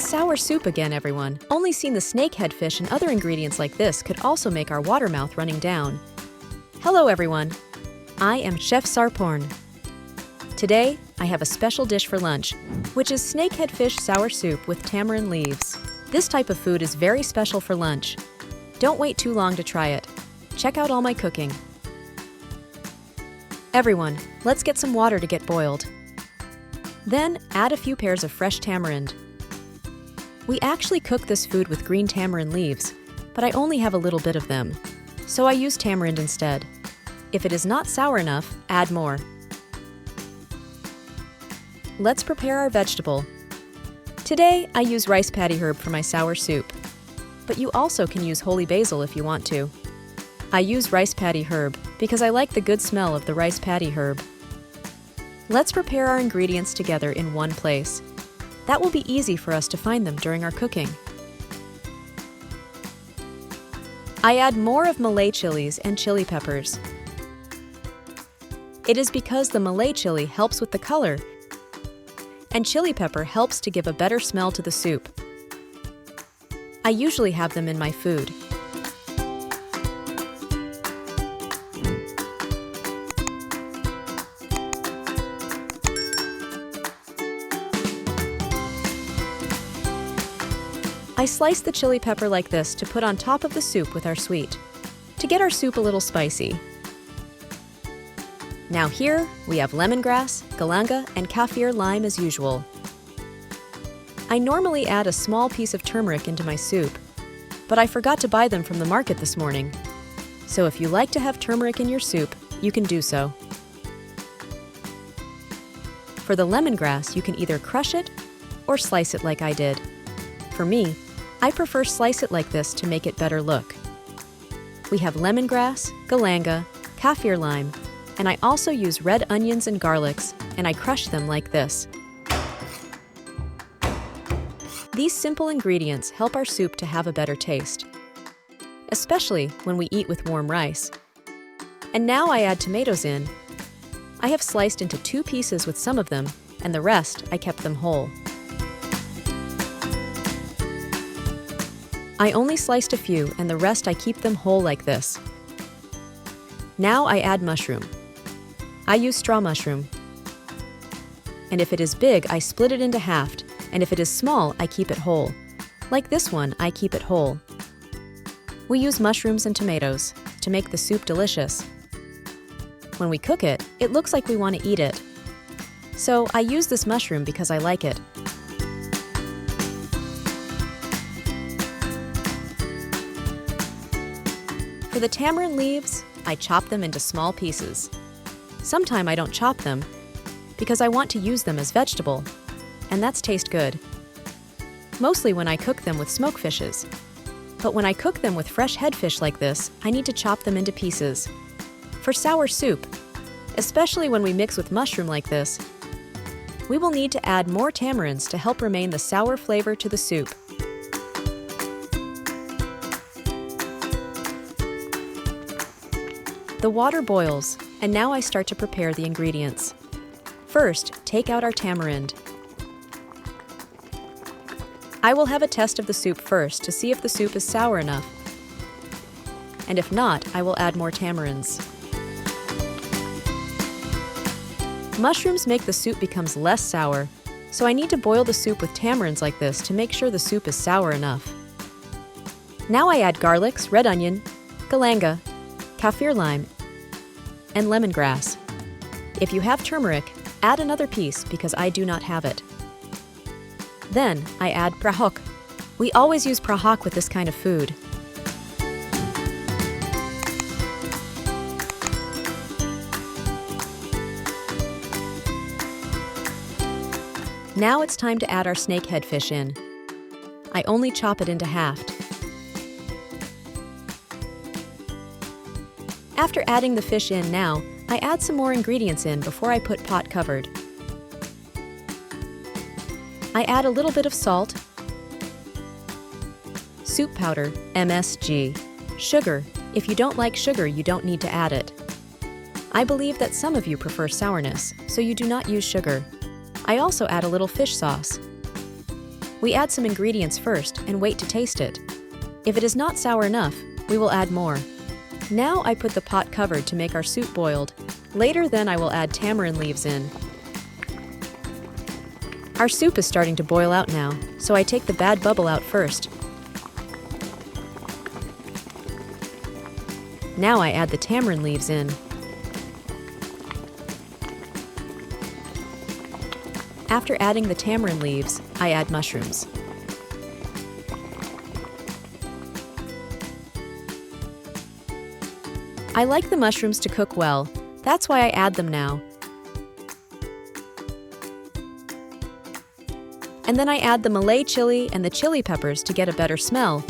It's sour soup again, everyone. Only seen the snakehead fish and other ingredients like this could also make our water mouth running down. Hello, everyone. I am Chef Sarporn. Today, I have a special dish for lunch, which is snakehead fish sour soup with tamarind leaves. This type of food is very special for lunch. Don't wait too long to try it. Check out all my cooking. Everyone, let's get some water to get boiled. Then, add a few pairs of fresh tamarind. We actually cook this food with green tamarind leaves, but I only have a little bit of them, so I use tamarind instead. If it is not sour enough, add more. Let's prepare our vegetable. Today, I use rice paddy herb for my sour soup, but you also can use holy basil if you want to. I use rice paddy herb because I like the good smell of the rice paddy herb. Let's prepare our ingredients together in one place. That will be easy for us to find them during our cooking. I add more of Malay chilies and chili peppers. It is because the Malay chili helps with the color, and chili pepper helps to give a better smell to the soup. I usually have them in my food. I slice the chili pepper like this to put on top of the soup with our sweet, to get our soup a little spicy. Now here, we have lemongrass, galanga, and kaffir lime as usual. I normally add a small piece of turmeric into my soup, but I forgot to buy them from the market this morning. So if you like to have turmeric in your soup, you can do so. For the lemongrass, you can either crush it or slice it like I did. For me, I prefer slice it like this to make it better look. We have lemongrass, galanga, kaffir lime, and I also use red onions and garlics, and I crush them like this. These simple ingredients help our soup to have a better taste, especially when we eat with warm rice. And now I add tomatoes in. I have sliced into 2 pieces with some of them, and the rest I kept them whole. I only sliced a few, and the rest I keep them whole like this. Now I add mushroom. I use straw mushroom. And if it is big, I split it into half, and if it is small, I keep it whole. Like this one, I keep it whole. We use mushrooms and tomatoes to make the soup delicious. When we cook it, it looks like we want to eat it. So I use this mushroom because I like it. For the tamarind leaves, I chop them into small pieces. Sometimes I don't chop them because I want to use them as vegetable, and that's taste good. Mostly when I cook them with smoked fishes. But when I cook them with fresh head fish like this, I need to chop them into pieces. For sour soup, especially when we mix with mushroom like this, we will need to add more tamarinds to help remain the sour flavor to the soup. The water boils, and now I start to prepare the ingredients. First, take out our tamarind. I will have a test of the soup first to see if the soup is sour enough. And if not, I will add more tamarinds. Mushrooms make the soup becomes less sour, so I need to boil the soup with tamarinds like this to make sure the soup is sour enough. Now I add garlics, red onion, galanga, kaffir lime, and lemongrass. If you have turmeric, add another piece because I do not have it. Then I add prahok. We always use prahok with this kind of food. Now it's time to add our snakehead fish in. I only chop it into half. After adding the fish in now, I add some more ingredients in before I put pot covered. I add a little bit of salt, soup powder, MSG, sugar. If you don't like sugar, you don't need to add it. I believe that some of you prefer sourness, so you do not use sugar. I also add a little fish sauce. We add some ingredients first and wait to taste it. If it is not sour enough, we will add more. Now I put the pot covered to make our soup boiled. Later then I will add tamarind leaves in. Our soup is starting to boil out now, so I take the bad bubble out first. Now I add the tamarind leaves in. After adding the tamarind leaves, I add mushrooms. I like the mushrooms to cook well, that's why I add them now. And then I add the Malay chili and the chili peppers to get a better smell.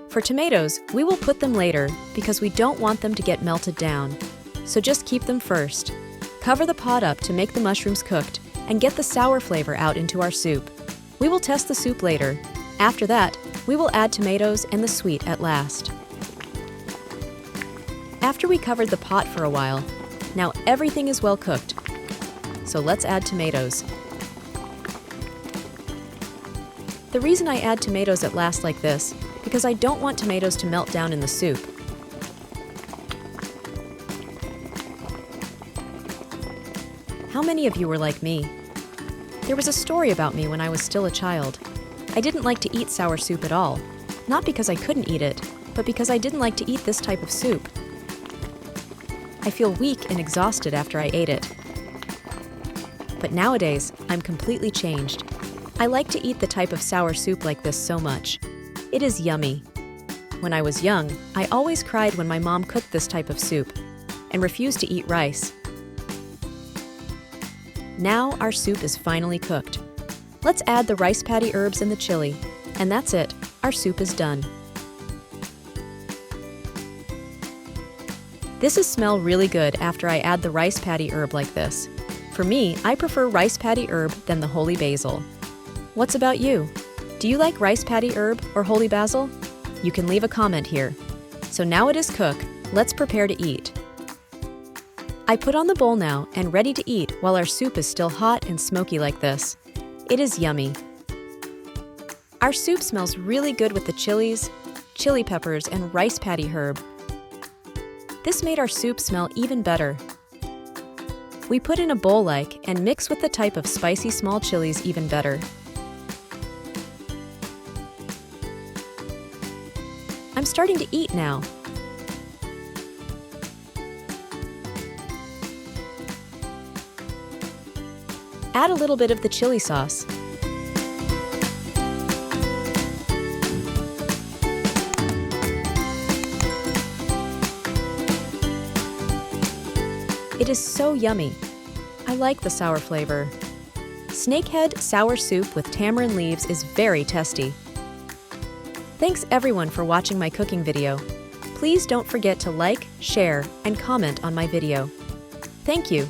For tomatoes, we will put them later because we don't want them to get melted down. So just keep them first. Cover the pot up to make the mushrooms cooked and get the sour flavor out into our soup. We will test the soup later. After that, we will add tomatoes and the sweet at last. After we covered the pot for a while, now everything is well cooked. So let's add tomatoes. The reason I add tomatoes at last like this, because I don't want tomatoes to melt down in the soup. How many of you were like me? There was a story about me when I was still a child. I didn't like to eat sour soup at all, not because I couldn't eat it, but because I didn't like to eat this type of soup. I feel weak and exhausted after I ate it. But nowadays, I'm completely changed. I like to eat the type of sour soup like this so much. It is yummy. When I was young, I always cried when my mom cooked this type of soup and refused to eat rice. Now our soup is finally cooked. Let's add the rice patty herbs and the chili, and that's it. Our soup is done. This is smell really good after I add the rice patty herb like this. For me, I prefer rice patty herb than the holy basil. What's about you? Do you like rice patty herb or holy basil? You can leave a comment here. So now it is cooked, let's prepare to eat. I put on the bowl now and ready to eat while our soup is still hot and smoky like this. It is yummy. Our soup smells really good with the chilies, chili peppers, and rice patty herb. This made our soup smell even better. We put in a bowl and mix with the type of spicy small chilies even better. I'm starting to eat now. Add a little bit of the chili sauce. It is so yummy. I like the sour flavor. Snakehead sour soup with tamarind leaves is very tasty. Thanks everyone for watching my cooking video. Please don't forget to like, share, and comment on my video. Thank you.